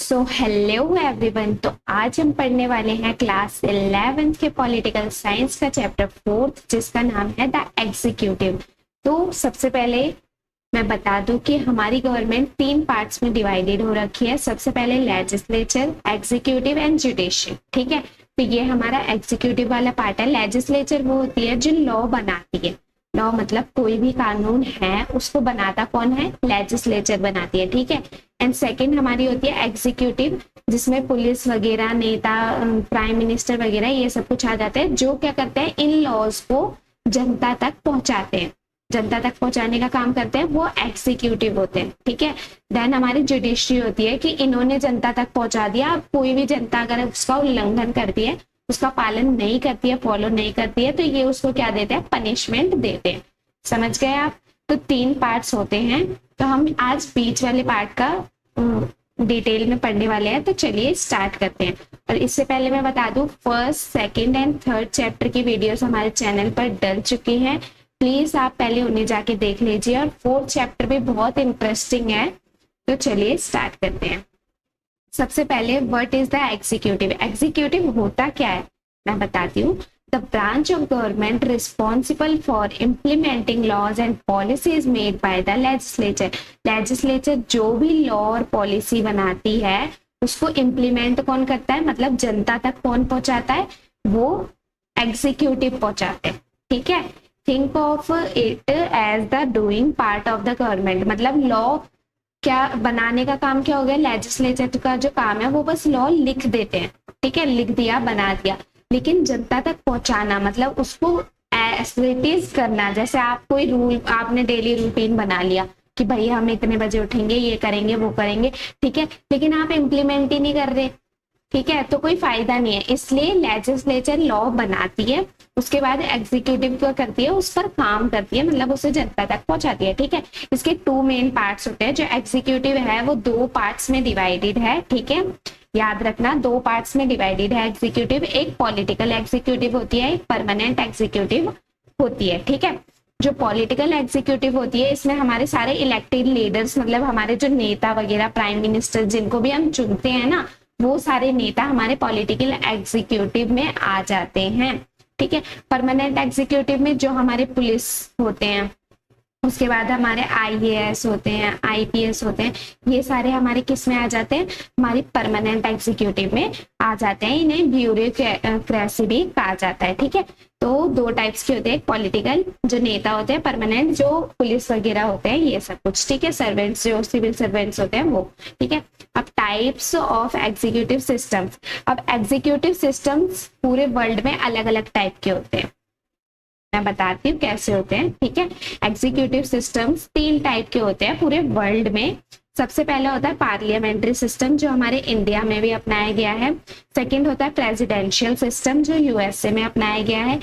So hello everyone. तो आज हम पढ़ने वाले हैं क्लास 11th के पॉलिटिकल साइंस का चैप्टर 4 जिसका नाम है द एग्जीक्यूटिव। तो सबसे पहले मैं बता दूं कि हमारी गवर्नमेंट 3 पार्ट्स में डिवाइडेड हो रखी है। सबसे पहले लेजिस्लेचर, एग्जीक्यूटिव एंड जुडिशियल। ठीक है, तो ये हमारा एग्जीक्यूटिव वाला पार्ट है। लेजिस्लेचर वो होती है जो लॉ बनाती है। लॉ मतलब कोई भी कानून है उसको बनाता कौन है? लेजिस्लेचर बनाती है। ठीक है। एंड सेकंड हमारी होती है एग्जीक्यूटिव, जिसमें पुलिस वगैरह, नेता, प्राइम मिनिस्टर वगैरह ये सब कुछ आ जाते हैं, जो क्या करते हैं इन लॉज को जनता तक पहुंचाते हैं। जनता तक पहुंचाने का काम करते हैं, वो एग्जीक्यूटिव होते हैं। ठीक है। देन हमारी जुडिशरी होती है कि इन्होंने जनता तक पहुंचा दिया। अब कोई भी जनता अगर उसका उल्लंघन करती है, उसका पालन नहीं करती है, फॉलो नहीं करती है, तो ये उसको क्या देते हैं? पनिशमेंट देते हैं। समझ गए आप? तो 3 पार्ट्स होते हैं। तो हम आज बीच वाले पार्ट का डिटेल में पढ़ने वाले हैं। तो चलिए स्टार्ट करते हैं। और इससे पहले मैं बता दूं, first, second and third chapter की वीडियोस हमारे चैनल पर डल चुकी हैं। प्लीज आप पहले उन्हें जाके देख लीजिए। और फोर्थ चैप्टर भी बहुत इंटरेस्टिंग है। तो चलिए स्टार्ट करते हैं। सबसे पहले what is the executive? Executive होता क्या है मैं बताती हूँ। The branch of government responsible for implementing laws and policies made by the legislature. Legislature जो भी लॉ और पॉलिसी बनाती है उसको इम्प्लीमेंट कौन करता है? मतलब जनता तक कौन पहुंचाता है? वो एग्जीक्यूटिव पहुंचाते हैं। ठीक है। Think of it as the doing part of the government. मतलब लॉ क्या बनाने का काम क्या हो गया? लेजिस्लेचर का जो काम है वो बस लॉ लिख देते हैं। ठीक है, लिख दिया, बना दिया, लेकिन जनता तक पहुंचाना मतलब उसको एज करना। जैसे आप कोई रूल, आपने डेली रूटीन बना लिया कि भाई हम इतने बजे उठेंगे, ये करेंगे, वो करेंगे। ठीक है, लेकिन आप इम्प्लीमेंट ही नहीं कर रहे। ठीक है, तो कोई फायदा नहीं है। इसलिए लेजिस्लेचर लॉ बनाती है, उसके बाद एग्जीक्यूटिव क्या करती है? उस पर काम करती है, मतलब उसे जनता तक पहुंचाती है। ठीक है। इसके 2 मेन पार्ट्स होते हैं। जो एग्जीक्यूटिव है वो 2 पार्ट्स में डिवाइडेड है। ठीक है, याद रखना 2 पार्ट्स में डिवाइडेड है एग्जीक्यूटिव। एक पॉलिटिकल एग्जीक्यूटिव होती है, एक परमानेंट एग्जीक्यूटिव होती है। ठीक है। जो पॉलिटिकल एग्जीक्यूटिव होती है इसमें हमारे सारे इलेक्टेड लीडर्स, मतलब हमारे जो नेता वगैरह, प्राइम मिनिस्टर, जिनको भी हम चुनते हैं ना, वो सारे नेता हमारे पॉलिटिकल एग्जीक्यूटिव में आ जाते हैं। ठीक है। परमानेंट एग्जीक्यूटिव में जो हमारे पुलिस होते हैं, उसके बाद हमारे आईएएस होते हैं, आईपीएस होते हैं, ये सारे हमारे किस में आ जाते हैं? हमारी परमानेंट एग्जीक्यूटिव में आ जाते हैं। इन्हें ब्यूरोक्रेसी भी कहा जाता है। ठीक है। तो 2 टाइप्स के होते हैं, पॉलिटिकल जो नेता होते हैं, परमानेंट जो पुलिस वगैरह होते हैं, ये सब कुछ। ठीक है। सर्वेंट्स जो सिविल सर्वेंट्स होते हैं वो। ठीक है। अब टाइप्स ऑफ एग्जीक्यूटिव सिस्टम्स। अब एग्जीक्यूटिव सिस्टम्स पूरे वर्ल्ड में अलग अलग टाइप के होते हैं। मैं बताती हूँ कैसे होते हैं। ठीक है। एग्जीक्यूटिव सिस्टम्स 3 टाइप के होते हैं पूरे वर्ल्ड में। सबसे पहला होता है पार्लियामेंट्री सिस्टम, जो हमारे इंडिया में भी अपनाया गया है। सेकंड होता है प्रेसिडेंशियल सिस्टम, जो यूएसए में अपनाया गया है।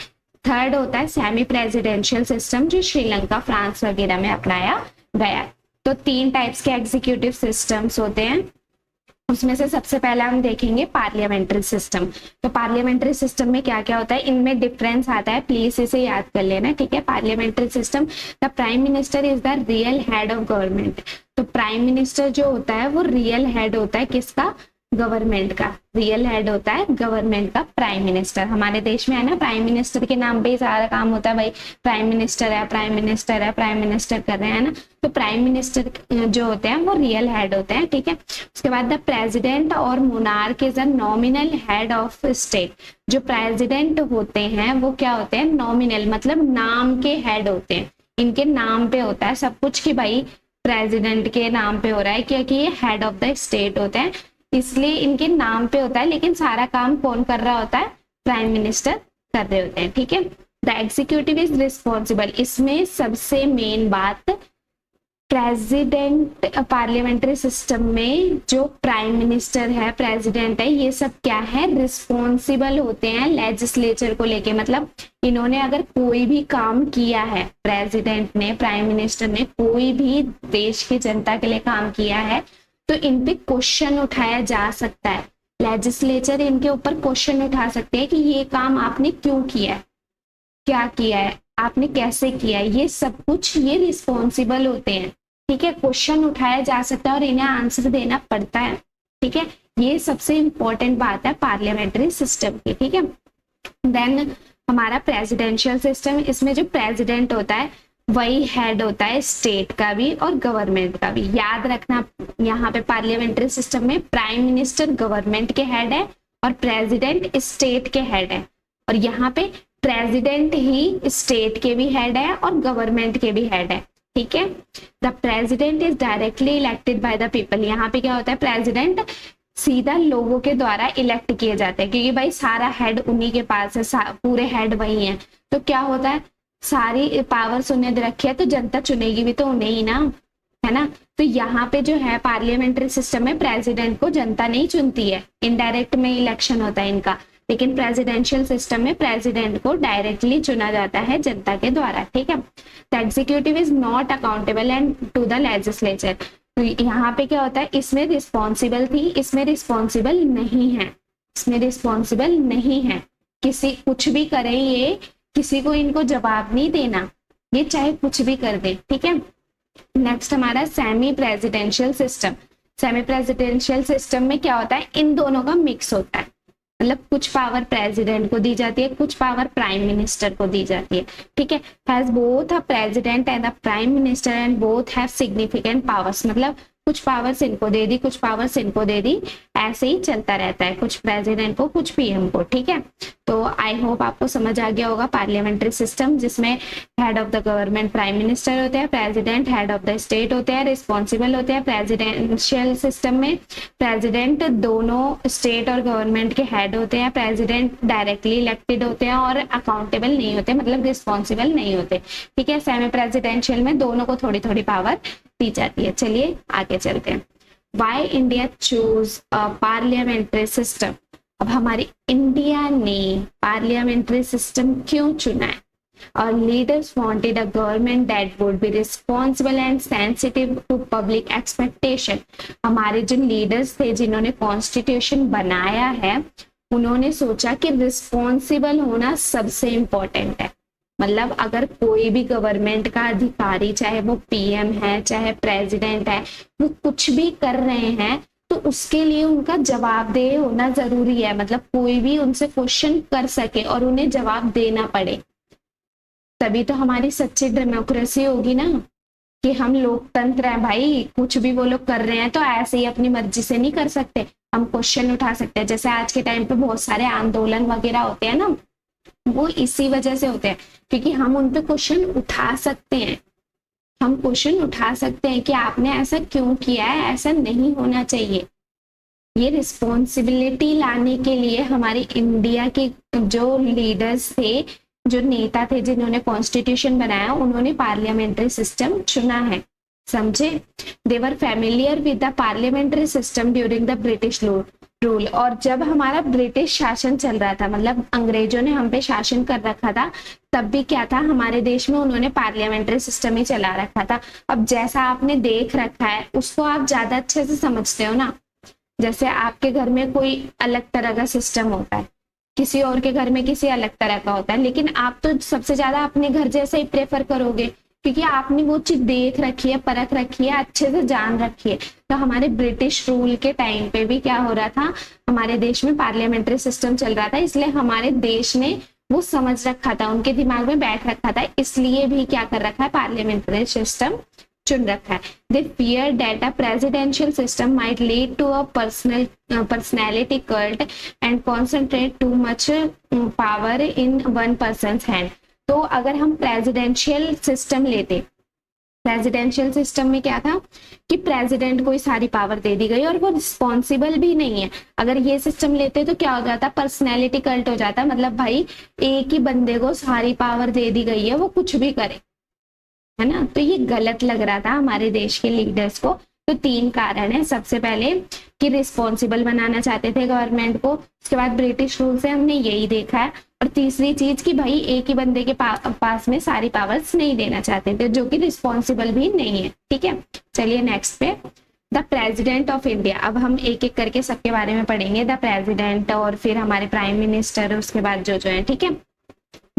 थर्ड होता है सेमी प्रेसिडेंशियल सिस्टम, जो श्रीलंका, फ्रांस वगैरह में अपनाया गया। तो 3 टाइप्स के एग्जीक्यूटिव सिस्टम्स होते हैं। उसमें से सबसे पहला हम देखेंगे पार्लियामेंट्री सिस्टम। तो पार्लियामेंट्री सिस्टम में क्या क्या होता है, इनमें डिफरेंस आता है, प्लीज इसे याद कर लेना। ठीक है। Parliamentary system, the prime minister is the real head of government. तो प्राइम मिनिस्टर जो होता है वो रियल हेड होता है किसका? गवर्नमेंट का। रियल हेड होता है गवर्नमेंट का प्राइम मिनिस्टर। हमारे देश में है ना, प्राइम मिनिस्टर के नाम पे ही सारा काम होता है। भाई प्राइम मिनिस्टर है, प्राइम मिनिस्टर है, प्राइम मिनिस्टर कर रहे हैं ना। तो प्राइम मिनिस्टर जो होते हैं वो रियल हेड होते हैं। ठीक है। उसके बाद द प्रेसिडेंट और monarch is a nominal head of state. जो प्रेसिडेंट होते हैं वो क्या होते हैं? नॉमिनल, मतलब नाम के हेड होते हैं। इनके नाम पे होता है सब कुछ कि भाई प्रेसिडेंट के नाम पे हो रहा है, क्योंकि ये हेड ऑफ द स्टेट होते हैं, इसलिए इनके नाम पे होता है। लेकिन सारा काम कौन कर रहा होता है? प्राइम मिनिस्टर कर रहे होते हैं। ठीक है। The executive is responsible. इसमें सबसे मेन बात, प्रेसिडेंट पार्लियामेंट्री सिस्टम में जो प्राइम मिनिस्टर है, प्रेसिडेंट है, ये सब क्या है? रिस्पॉन्सिबल होते हैं लेजिस्लेचर को लेके। मतलब इन्होंने अगर कोई भी काम किया है, प्रेसिडेंट ने, प्राइम मिनिस्टर ने कोई भी देश की जनता के लिए काम किया है, तो इन पे क्वेश्चन उठाया जा सकता है। लेजिस्लेचर इनके ऊपर क्वेश्चन उठा सकते हैं कि ये काम आपने क्यों किया है, क्या किया है, आपने कैसे किया है, ये सब कुछ ये रिस्पॉन्सिबल होते हैं। ठीक है। क्वेश्चन उठाया जा सकता है और इन्हें आंसर देना पड़ता है। ठीक है, ये सबसे इंपॉर्टेंट बात है पार्लियामेंट्री सिस्टम की। ठीक है, देन हमारा प्रेसिडेंशियल सिस्टम, इसमें जो प्रेसिडेंट होता है वही हेड होता है स्टेट का भी और गवर्नमेंट का भी। याद रखना, यहाँ पे पार्लियामेंट्री सिस्टम में प्राइम मिनिस्टर गवर्नमेंट के हेड है और प्रेसिडेंट स्टेट के हेड है, और यहाँ पे प्रेसिडेंट ही स्टेट के भी हेड है और गवर्नमेंट के भी हेड है। ठीक है, the president is directly elected by the people. यहाँ पे क्या होता है, प्रेसिडेंट सीधा लोगों के द्वारा इलेक्ट किए जाते हैं, क्योंकि भाई सारा हेड उन्हीं के पास है, पूरे हेड वही है। तो क्या होता है, सारी पावर्स उन्हें दे रखी है, तो जनता चुनेगी भी तो उन्हें ही ना, है ना। तो यहाँ पे जो है पार्लियामेंट्री सिस्टम में प्रेसिडेंट को जनता नहीं चुनती है, इनडायरेक्ट में इलेक्शन होता है इनका। लेकिन प्रेसिडेंशियल सिस्टम में प्रेसिडेंट को डायरेक्टली चुना जाता है जनता के द्वारा। ठीक है, the executive is not accountable and to the legislature. तो यहाँ पे क्या होता है, इसमें रिस्पॉन्सिबल थी, इसमें रिस्पॉन्सिबल नहीं है, इसमें रिस्पॉन्सिबल नहीं है। किसी कुछ भी करे ये, किसी को इनको जवाब नहीं देना, ये चाहे कुछ भी कर दे। ठीक है, नेक्स्ट हमारा semi presidential system. Semi presidential system में क्या होता है, इन दोनों का मिक्स होता है, मतलब कुछ पावर प्रेसिडेंट को दी जाती है, कुछ पावर प्राइम मिनिस्टर को दी जाती है। ठीक है, has both a president and a prime minister and both have significant powers. मतलब कुछ पावर्स इनको दे दी, कुछ पावर्स इनको दे दी, ऐसे ही चलता रहता है, कुछ प्रेसिडेंट को कुछ पीएम को। ठीक है, तो आई होप आपको समझ आ गया होगा पार्लियामेंट्री सिस्टम, जिसमें head of the government prime minister होते हैं, president head of the state होते हैं, रिस्पॉन्सिबल होते हैं। प्रेसिडेंशियल सिस्टम में प्रेसिडेंट दोनों स्टेट और गवर्नमेंट के हेड होते हैं, प्रेसिडेंट डायरेक्टली इलेक्टेड होते हैं और अकाउंटेबल नहीं होते, मतलब रिस्पॉन्सिबल नहीं होते। ठीक है, सेमी प्रेसिडेंशियल में दोनों को थोड़ी थोड़ी पावर दी जाती है। चलिए आगे चलते हैं। Why India choose a parliamentary system. अब हमारी इंडिया ने पार्लियामेंट्री सिस्टम क्यों चुना है? और leaders wanted a government that would be responsible and sensitive to public expectation. हमारे जो लीडर्स थे जिन्होंने कॉन्स्टिट्यूशन बनाया है, उन्होंने सोचा कि रिस्पॉन्सिबल होना सबसे इम्पोर्टेंट है। मतलब अगर कोई भी गवर्नमेंट का अधिकारी, चाहे वो पीएम है चाहे प्रेसिडेंट है, वो कुछ भी कर रहे हैं तो उसके लिए उनका जवाबदेह होना जरूरी है। मतलब कोई भी उनसे क्वेश्चन कर सके और उन्हें जवाब देना पड़े, तभी तो हमारी सच्ची डेमोक्रेसी होगी ना, कि हम लोकतंत्र है भाई। कुछ भी वो लोग कर रहे हैं तो ऐसे ही अपनी मर्जी से नहीं कर सकते, हम क्वेश्चन उठा सकते हैं। जैसे आज के टाइम पे बहुत सारे आंदोलन वगैरह होते हैं ना, वो इसी वजह से होते हैं क्योंकि हम उन पे क्वेश्चन उठा सकते हैं। हम क्वेश्चन उठा सकते हैं कि आपने ऐसा क्यों किया है, ऐसा नहीं होना चाहिए। ये रिस्पॉन्सिबिलिटी लाने के लिए हमारी इंडिया के जो लीडर्स थे, जो नेता थे जिन्होंने कॉन्स्टिट्यूशन बनाया, उन्होंने पार्लियामेंट्री सिस्टम चुना है। समझे? They were familiar with the parliamentary system during the British rule. और जब हमारा ब्रिटिश शासन चल रहा था, मतलब अंग्रेजों ने हम पे शासन कर रखा था, तब भी क्या था, हमारे देश में उन्होंने पार्लियामेंट्री सिस्टम ही चला रखा था। अब जैसा आपने देख रखा है उसको आप ज्यादा अच्छे से समझते हो ना। जैसे आपके घर में कोई अलग तरह का सिस्टम होता है, किसी और के घर में किसी अलग तरह का होता है, लेकिन आप तो सबसे ज्यादा अपने घर जैसे ही प्रेफर करोगे क्योंकि आपने वो चीज देख रखी है, परख रखी है, अच्छे से जान रखी है। तो हमारे ब्रिटिश रूल के टाइम पे भी क्या हो रहा था, हमारे देश में पार्लियामेंट्री सिस्टम चल रहा था, इसलिए हमारे देश ने वो समझ रखा था, उनके दिमाग में बैठ रखा था, इसलिए भी क्या कर रखा है, पार्लियामेंट्री सिस्टम चुन रखा है। They fear that a presidential system might lead to a personality cult and concentrate too much power in one person's hand. तो अगर हम प्रेसिडेंशियल सिस्टम लेते, प्रेसिडेंशियल सिस्टम में क्या था कि प्रेसिडेंट को ही सारी पावर दे दी गई और वो रिस्पॉन्सिबल भी नहीं है। अगर ये सिस्टम लेते तो क्या हो जाता, पर्सनैलिटी कल्ट हो जाता। मतलब भाई एक ही बंदे को सारी पावर दे दी गई है, वो कुछ भी करे, है ना। तो ये गलत लग रहा था हमारे देश के लीडर्स को। तो 3 कारण है। सबसे पहले कि रिस्पॉन्सिबल बनाना चाहते थे गवर्नमेंट को, उसके बाद ब्रिटिश रूल से हमने यही देखा है, और तीसरी चीज कि भाई एक ही बंदे के पास में सारी पावर्स नहीं देना चाहते थे, जो कि रिस्पॉन्सिबल भी नहीं है। ठीक है, चलिए नेक्स्ट पे, द प्रेसिडेंट ऑफ इंडिया। अब हम एक एक करके सबके बारे में पढ़ेंगे, द प्रेसिडेंट और फिर हमारे प्राइम मिनिस्टर, उसके बाद जो है। ठीक है,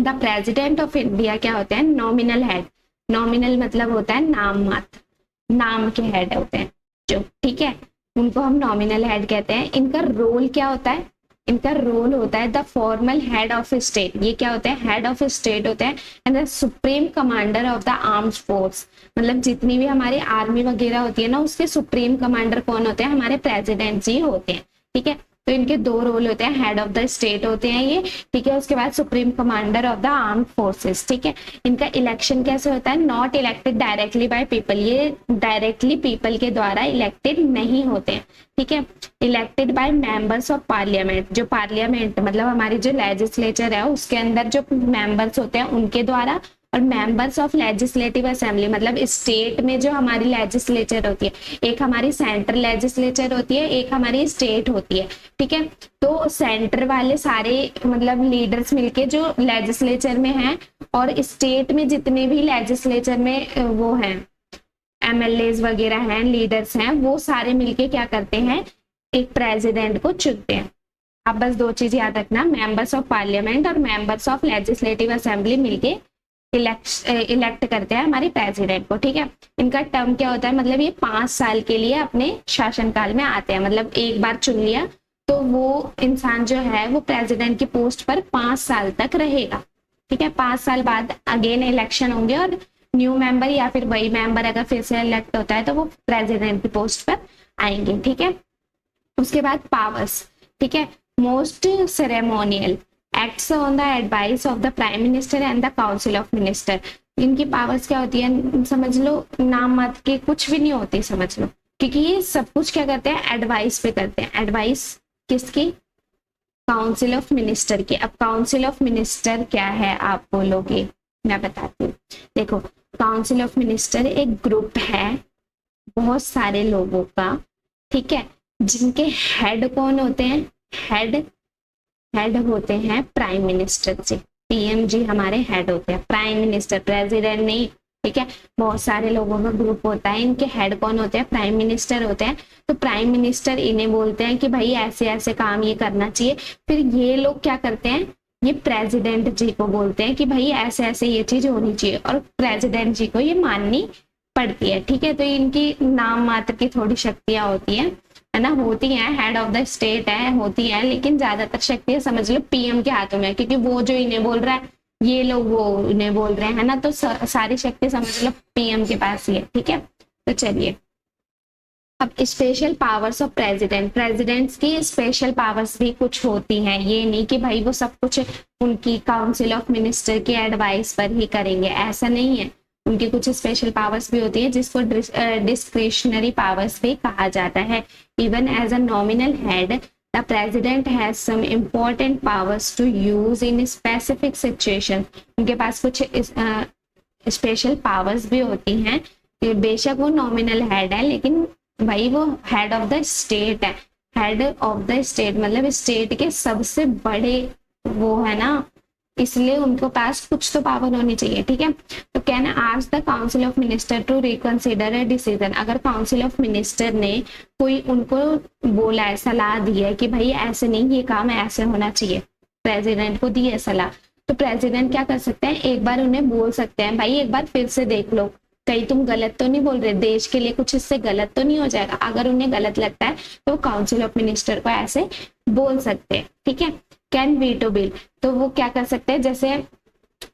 द प्रेसिडेंट ऑफ इंडिया क्या होते हैं, नॉमिनल हेड। नॉमिनल मतलब होता है नाम मात्र, नाम के हेड होते हैं जो। ठीक है, उनको हम नॉमिनल हेड कहते हैं। इनका रोल क्या होता है? इनका रोल होता है the formal head of state. ये क्या होते हैं? हेड ऑफ स्टेट होते हैं and the supreme commander of the armed force. मतलब जितनी भी हमारी आर्मी वगैरह होती है ना, उसके सुप्रीम कमांडर कौन होते हैं? हमारे प्रेसिडेंट जी होते हैं। ठीक है, तो इनके दो रोल होते हैं, हेड ऑफ द स्टेट होते हैं ये। ठीक है, उसके बाद supreme commander of the armed forces. ठीक है, इनका इलेक्शन कैसे होता है? Not elected directly by people. ये डायरेक्टली पीपल के द्वारा इलेक्टेड नहीं होते हैं। ठीक है, elected by members of parliament. जो पार्लियामेंट मतलब हमारी जो लेजिस्लेचर है उसके अंदर जो मेंबर्स होते हैं उनके द्वारा, और मेंबर्स ऑफ लेजिस्लेटिव असेंबली मतलब स्टेट में जो हमारी लेजिस्लेचर होती है, एक हमारी सेंट्रल लेजिस्लेचर होती है, एक हमारी स्टेट होती है। ठीक है, तो सेंटर वाले सारे मतलब लीडर्स मिलके जो लेजिस्लेचर में हैं, और स्टेट में जितने भी लेजिस्लेचर में वो हैं एमएलए वगैरह हैं, लीडर्स हैं, वो सारे मिलके क्या करते हैं? एक प्रेसिडेंट को चुनते हैं। आप बस दो चीज याद रखना, मेंबर्स ऑफ पार्लियामेंट और मेंबर्स ऑफ लेजिस्लेटिव असेंबली मिलके इलेक्ट करते हैं हमारे प्रेसिडेंट को। ठीक है, इनका टर्म क्या होता है? मतलब ये 5 साल के लिए अपने शासनकाल में आते हैं। मतलब एक बार चुन लिया तो वो इंसान जो है वो प्रेसिडेंट की पोस्ट पर 5 साल तक रहेगा। ठीक है, 5 साल बाद अगेन इलेक्शन होंगे और न्यू मेंबर या फिर वही मेंबर अगर फिर से इलेक्ट होता है तो वो प्रेसिडेंट की पोस्ट पर आएंगे। ठीक है, उसके बाद पावर्स। ठीक है, most ceremonial acts on the advice of the prime minister and the council of minister. इनकी पावर्स क्या होती है? समझ लो नाम मत के कुछ भी नहीं होती, समझ लो, क्योंकि ये सब कुछ क्या करते हैं? एडवाइस पे करते हैं। एडवाइस किसकी? काउंसिल ऑफ मिनिस्टर की। अब काउंसिल ऑफ मिनिस्टर क्या है आप बोलोगे, मैं बताती हूँ। देखो, काउंसिल ऑफ मिनिस्टर एक ग्रुप है बहुत सारे लोगों का, ठीक है, जिनके हेड कौन होते हैं? हेड होते हैं प्राइम मिनिस्टर जी। पीएम जी हमारे हेड होते हैं, प्राइम मिनिस्टर, प्रेसिडेंट नहीं। ठीक है, बहुत सारे लोगों का ग्रुप होता है, इनके हेड कौन होते हैं? प्राइम मिनिस्टर होते हैं। तो प्राइम मिनिस्टर इन्हें बोलते हैं कि भाई ऐसे ऐसे काम ये करना चाहिए। फिर ये लोग क्या करते हैं? ये प्रेसिडेंट जी को बोलते हैं कि भाई ऐसे ऐसे ये चीज होनी चाहिए, और प्रेसिडेंट जी को ये माननी पड़ती है। ठीक है, तो इनकी नाम मात्र की थोड़ी शक्तियां होती है ना, होती हैं, हेड ऑफ द स्टेट है, होती हैं, लेकिन ज्यादातर शक्तियां समझ लो पीएम के हाथों में है, क्योंकि वो जो इन्हें बोल रहा है, ये लोग वो इन्हें बोल रहे हैं ना, तो सारी शक्ति समझ लो पीएम के पास ही है। ठीक है, तो चलिए अब special powers of president. Presidents की स्पेशल पावर्स भी कुछ होती हैं, ये नहीं कि भाई वो सब कुछ उनकी काउंसिल ऑफ मिनिस्टर की एडवाइस पर ही करेंगे, ऐसा नहीं है। उनकी कुछ स्पेशल पावर्स भी होती है जिसको डिस्क्रिशनरी पावर्स भी कहा जाता है। Even as a nominal head the president has some important powers to use in specific situation. उनके पास कुछ स्पेशल पावर्स भी होती हैं। बेशक वो नॉमिनल हेड है, लेकिन भाई वो हेड ऑफ द स्टेट है। हेड ऑफ द स्टेट मतलब स्टेट के सबसे बड़े वो है ना, इसलिए उनको पास कुछ तो पावर होनी चाहिए। ठीक है, तो can ask the council of minister to reconsider a decision. अगर काउंसिल ऑफ मिनिस्टर ने कोई उनको बोला है, सलाह दी है कि भाई ऐसे नहीं, ये काम ऐसे होना चाहिए, प्रेसिडेंट को दी है सलाह, तो प्रेसिडेंट क्या कर सकते हैं? एक बार उन्हें बोल सकते हैं भाई एक बार फिर से देख लो, कहीं तुम गलत तो नहीं बोल रहे, देश के लिए कुछ इससे गलत तो नहीं हो जाएगा। अगर उन्हें गलत लगता है तो काउंसिल ऑफ मिनिस्टर को ऐसे बोल सकते हैं। ठीक है, कैन वीटो बिल, तो वो क्या कर सकते हैं? जैसे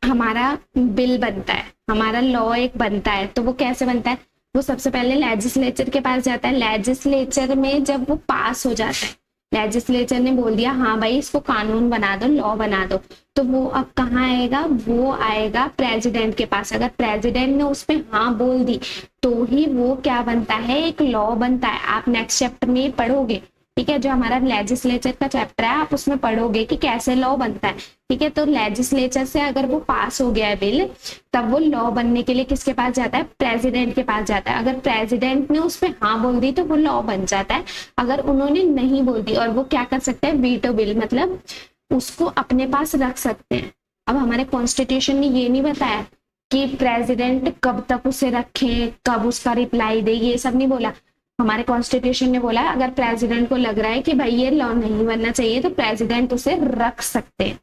हमारा बिल बनता है, हमारा लॉ एक बनता है, तो वो कैसे बनता है? वो सबसे पहले लेजिस्लेचर के पास जाता है। लेजिस्लेचर में जब वो पास हो जाता है, लेजिस्लेचर ने बोल दिया हाँ भाई इसको कानून बना दो, लॉ बना दो, तो वो अब कहाँ आएगा? वो आएगा प्रेसिडेंट के पास। अगर प्रेसिडेंट ने उस पर हाँ बोल दी तो ही वो क्या बनता है? एक लॉ बनता है। आप नेक्स्ट चैप्टर में पढ़ोगे, ठीक है, जो हमारा लेजिस्लेचर का चैप्टर है आप उसमें पढ़ोगे कि कैसे लॉ बनता है। ठीक है, तो लेजिस्लेचर से अगर वो पास हो गया है बिल, तब वो लॉ बनने के लिए किसके पास जाता है? प्रेसिडेंट के पास जाता है। अगर प्रेसिडेंट ने उस पर हाँ बोल दी तो वो लॉ बन जाता है। अगर उन्होंने नहीं बोल दी, और वो क्या कर सकते हैं? वीटो बिल मतलब उसको अपने पास रख सकते हैं। अब हमारे कॉन्स्टिट्यूशन ने ये नहीं बताया कि प्रेसिडेंट कब तक उसे रखें, कब उसका रिप्लाई दे, ये सब नहीं बोला। हमारे कॉन्स्टिट्यूशन ने बोला अगर प्रेसिडेंट को लग रहा है कि भाई ये लॉ नहीं बनना चाहिए तो प्रेसिडेंट उसे रख सकते हैं,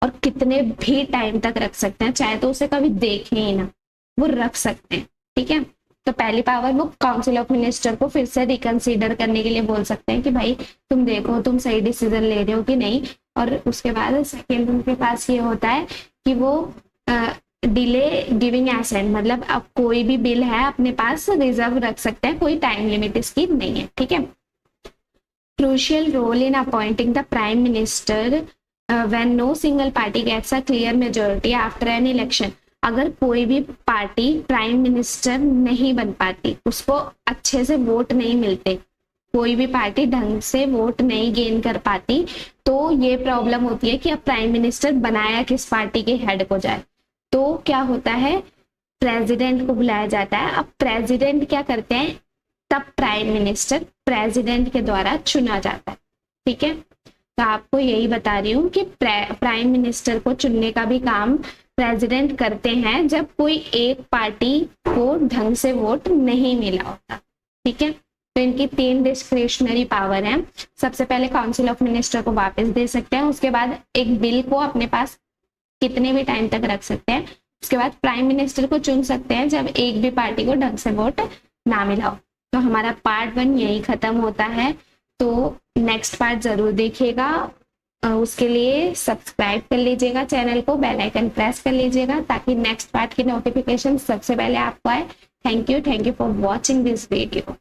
और कितने भी टाइम तक रख सकते हैं, चाहे तो उसे कभी देखें ही ना, वो रख सकते हैं। ठीक है, तो पहली पावर वो काउंसिल ऑफ मिनिस्टर को फिर से रिकंसीडर करने के लिए बोल सकते हैं कि भाई तुम देखो तुम सही डिसीजन ले रहे हो कि नहीं। और उसके बाद सेकेंड उनके पास ये होता है कि वो डिले गिविंग एसेंट, मतलब अब कोई भी बिल है अपने पास रिजर्व रख सकते हैं, कोई टाइम लिमिट इसकी नहीं है, ठीक है। Crucial role in appointing the prime minister when no single party gets a clear majority after an election. अगर कोई भी पार्टी प्राइम मिनिस्टर नहीं बन पाती, उसको अच्छे से वोट नहीं मिलते, कोई भी पार्टी ढंग से वोट नहीं गेन कर पाती, तो ये प्रॉब्लम होती है कि अब प्राइम मिनिस्टर बनाया किस पार्टी के हेड को जाए। तो क्या होता है, प्रेसिडेंट को बुलाया जाता है। अब प्रेसिडेंट क्या करते हैं, तब प्राइम मिनिस्टर प्रेसिडेंट के द्वारा चुना जाता है, ठीक है। तो आपको यही बता रही हूँ कि प्राइम मिनिस्टर को चुनने का भी काम प्रेसिडेंट करते हैं जब कोई एक पार्टी को ढंग से वोट नहीं मिला होता, ठीक है। तो इनकी 3 डिस्क्रिशनरी पावर हैं। सबसे पहले काउंसिल ऑफ मिनिस्टर को वापस दे सकते हैं, उसके बाद एक बिल को अपने पास कितने भी टाइम तक रख सकते हैं, उसके बाद प्राइम मिनिस्टर को चुन सकते हैं जब एक भी पार्टी को ढंग से वोट ना मिला हो। तो हमारा पार्ट 1 यही खत्म होता है। तो नेक्स्ट पार्ट जरूर देखिएगा, उसके लिए सब्सक्राइब कर लीजिएगा चैनल को, बेल आइकन प्रेस कर लीजिएगा ताकि नेक्स्ट पार्ट की नोटिफिकेशन सबसे पहले आपको आए। Thank you for watching this video.